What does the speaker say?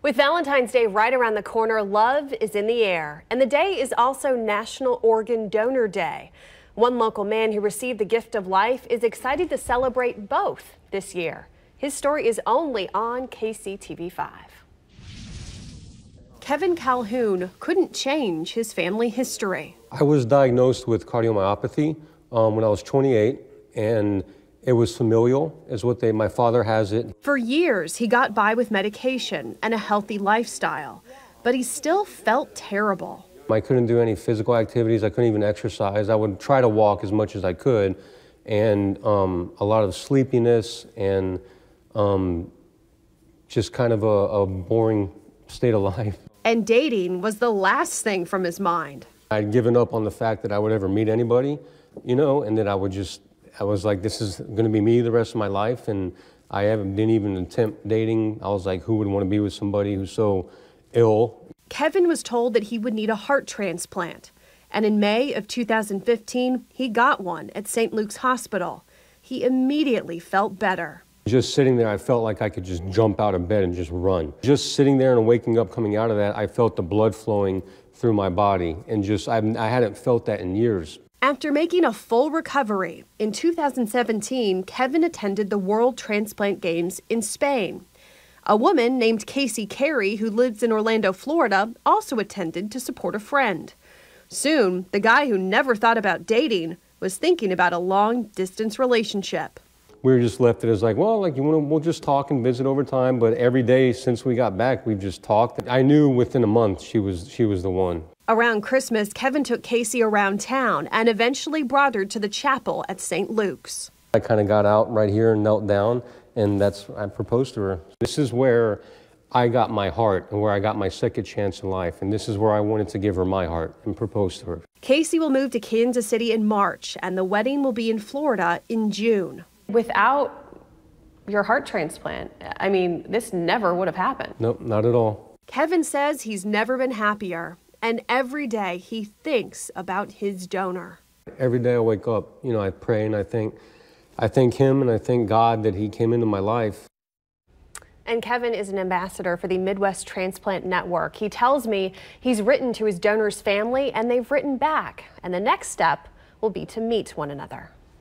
With Valentine's Day right around the corner, love is in the air. And the day is also National Organ Donor Day. One local man who received the gift of life is excited to celebrate both this year. His story is only on KCTV5. Kevin Calhoun couldn't change his family history. I was diagnosed with cardiomyopathy when I was 28, and it was familial, is what my father has it. For years, he got by with medication and a healthy lifestyle, but he still felt terrible. I couldn't do any physical activities. I couldn't even exercise. I would try to walk as much as I could, and a lot of sleepiness and just kind of a boring state of life. And dating was the last thing from his mind. I'd given up on the fact that I would ever meet anybody, and that I was like, this is going to be me the rest of my life, and didn't even attempt dating. I was like, who would want to be with somebody who's so ill? Kevin was told that he would need a heart transplant, and in May of 2015, he got one at St. Luke's Hospital. He immediately felt better. Just sitting there, I felt like I could just jump out of bed and just run. Just sitting there and waking up, coming out of that, I felt the blood flowing through my body, and I hadn't felt that in years. After making a full recovery, in 2017, Kevin attended the World Transplant Games in Spain. A woman named Casey Carey, who lives in Orlando, Florida, also attended to support a friend. Soon, the guy who never thought about dating was thinking about a long-distance relationship. We were just left it as like, well, we'll just talk and visit over time, but every day since we got back, we've just talked. I knew within a month she was the one. Around Christmas, Kevin took Casey around town and eventually brought her to the chapel at St. Luke's. I kind of got out right here and knelt down, and I proposed to her. This is where I got my heart and where I got my second chance in life, and this is where I wanted to give her my heart and propose to her. Casey will move to Kansas City in March, and the wedding will be in Florida in June. Without your heart transplant, I mean, this never would have happened. Nope, not at all. Kevin says he's never been happier, and every day he thinks about his donor. Every day I wake up, I pray and I thank him and I thank God that he came into my life. And Kevin is an ambassador for the Midwest Transplant Network. He tells me he's written to his donor's family and they've written back, and the next step will be to meet one another.